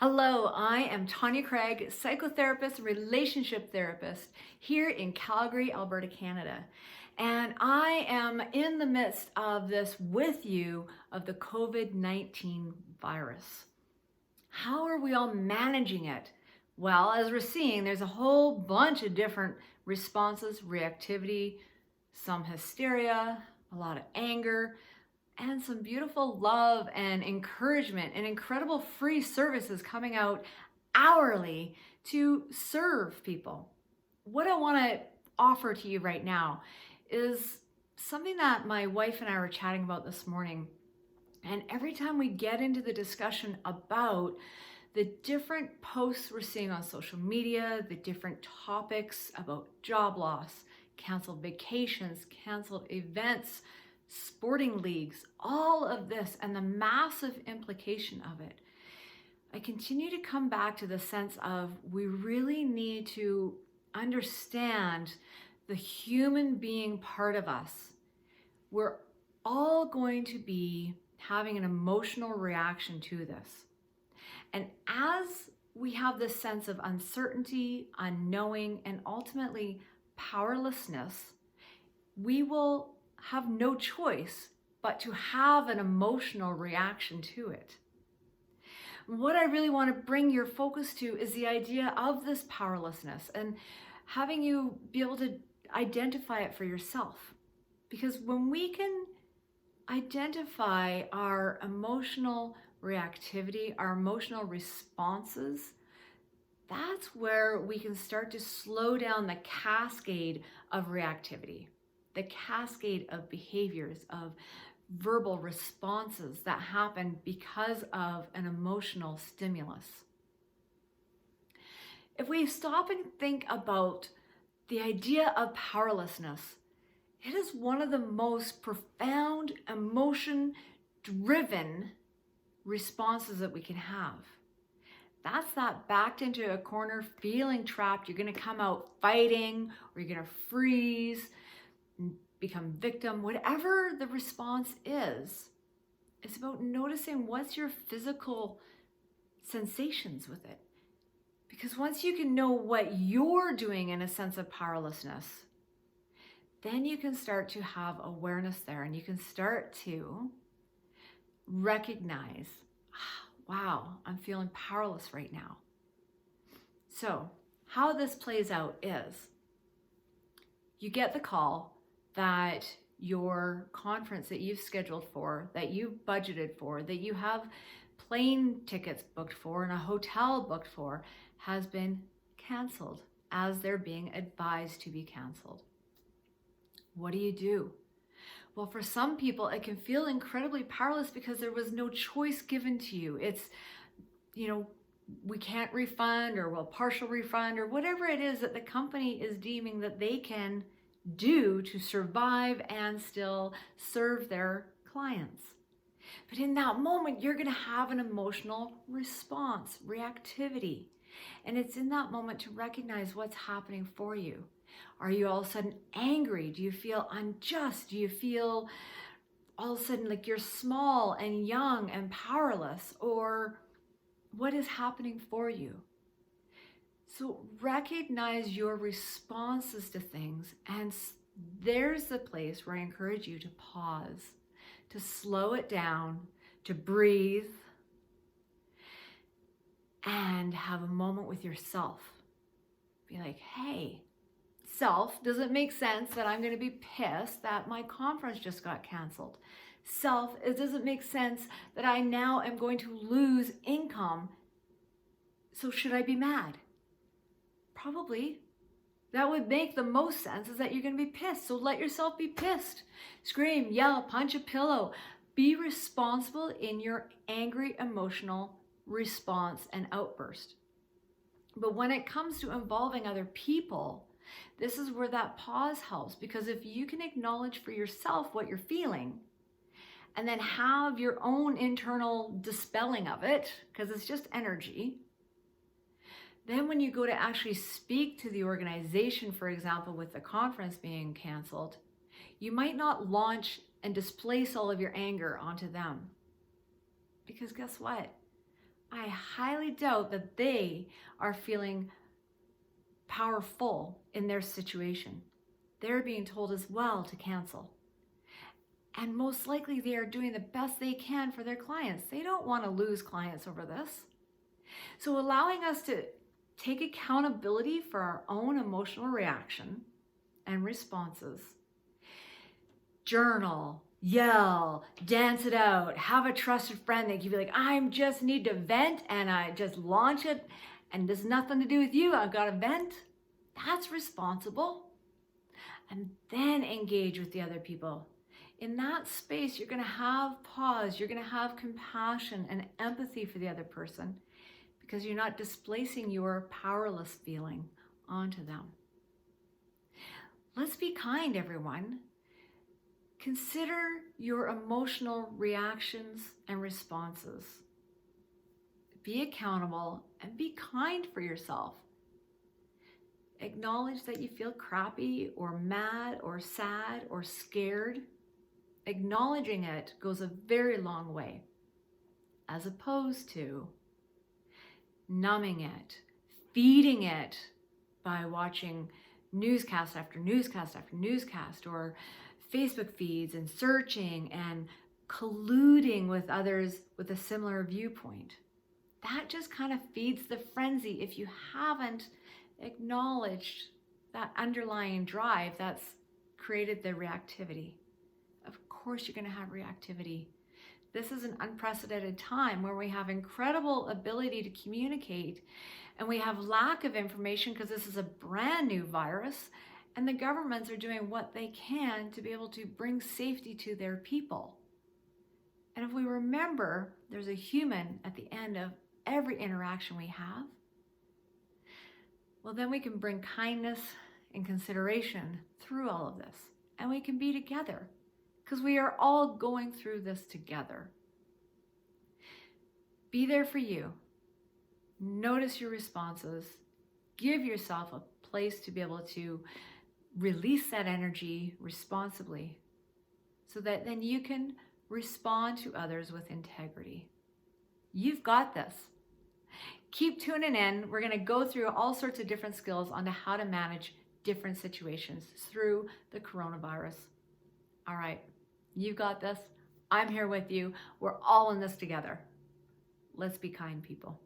Hello, I am Taunya Craig, psychotherapist, relationship therapist here in Calgary, Alberta, Canada. And I am in the midst of this with you of the COVID-19 virus. How are we all managing it? Well, as we're seeing, there's a whole bunch of different responses, reactivity, some hysteria, a lot of anger, and some beautiful love and encouragement and incredible free services coming out hourly to serve people. What I want to offer to you right now is something that my wife and I were chatting about this morning. And every time we get into the discussion about the different posts we're seeing on social media, the different topics about job loss, canceled vacations, canceled events, sporting leagues, all of this and the massive implication of it, I continue to come back to the sense of we really need to understand the human being part of us. We're all going to be having an emotional reaction to this. And as we have this sense of uncertainty, unknowing, and ultimately powerlessness, we will have no choice but to have an emotional reaction to it. What I really want to bring your focus to is the idea of this powerlessness and having you be able to identify it for yourself. Because when we can identify our emotional reactivity, our emotional responses, that's where we can start to slow down the cascade of reactivity, the cascade of behaviors, of verbal responses that happen because of an emotional stimulus. If we stop and think about the idea of powerlessness, it is one of the most profound emotion-driven responses that we can have. That's that backed into a corner, feeling trapped. You're going to come out fighting, or you're going to freeze, become victim, whatever the response is. It's about noticing what's your physical sensations with it. Because once you can know what you're doing in a sense of powerlessness, then you can start to have awareness there, and you can start to recognize, wow, I'm feeling powerless right now. So how this plays out is you get the call that your conference that you've scheduled for, that you've budgeted for, that you have plane tickets booked for and a hotel booked for has been canceled as they're being advised to be canceled. What do? Well, for some people, it can feel incredibly powerless because there was no choice given to you. It's, we can't refund, or well, partial refund, or whatever it is that the company is deeming that they can do to survive and still serve their clients. But in that moment, you're going to have an emotional response, reactivity. And it's in that moment to recognize what's happening for you. Are you all of a sudden angry? Do you feel unjust? Do you feel all of a sudden like you're small and young and powerless? Or what is happening for you? So recognize your responses to things, and there's the place where I encourage you to pause, to slow it down, to breathe, and have a moment with yourself. Be like, hey, self, does it make sense that I'm going to be pissed that my conference just got canceled? Self, does it make sense that I now am going to lose income? So should I be mad? Probably. That would make the most sense, is that you're going to be pissed. So let yourself be pissed. Scream, yell, punch a pillow. Be responsible in your angry emotional response and outburst. But when it comes to involving other people, this is where that pause helps, because if you can acknowledge for yourself what you're feeling and then have your own internal dispelling of it, because it's just energy, then when you go to actually speak to the organization, for example, with the conference being canceled, you might not launch and displace all of your anger onto them. Because guess what? I highly doubt that they are feeling powerful in their situation. They're being told as well to cancel. And most likely they are doing the best they can for their clients. They don't want to lose clients over this. So allowing us to take accountability for our own emotional reaction and responses, journal, yell, dance it out, have a trusted friend that you be like, I just need to vent, and I just launch it, and there's nothing to do with you, I've got to vent. That's responsible. And then engage with the other people. In that space, you're going to have pause, you're going to have compassion and empathy for the other person, because you're not displacing your powerless feeling onto them. Let's be kind, everyone. Consider your emotional reactions and responses. Be accountable and be kind for yourself. Acknowledge that you feel crappy or mad or sad or scared. Acknowledging it goes a very long way, as opposed to numbing it, feeding it by watching newscast after newscast after newscast, or Facebook feeds, and searching and colluding with others with a similar viewpoint. That just kind of feeds the frenzy if you haven't acknowledged that underlying drive that's created the reactivity. Of course you're going to have reactivity. This is an unprecedented time where we have incredible ability to communicate, and we have lack of information because this is a brand new virus, and the governments are doing what they can to be able to bring safety to their people. And if we remember, there's a human at the end of every interaction we have, well, then we can bring kindness and consideration through all of this, and we can be together, because we are all going through this together. Be there for you. Notice your responses. Give yourself a place to be able to release that energy responsibly, so that then you can respond to others with integrity. You've got this. Keep tuning in. We're going to go through all sorts of different skills on how to manage different situations through the coronavirus. All right, you've got this. I'm here with you. We're all in this together. Let's be kind, people.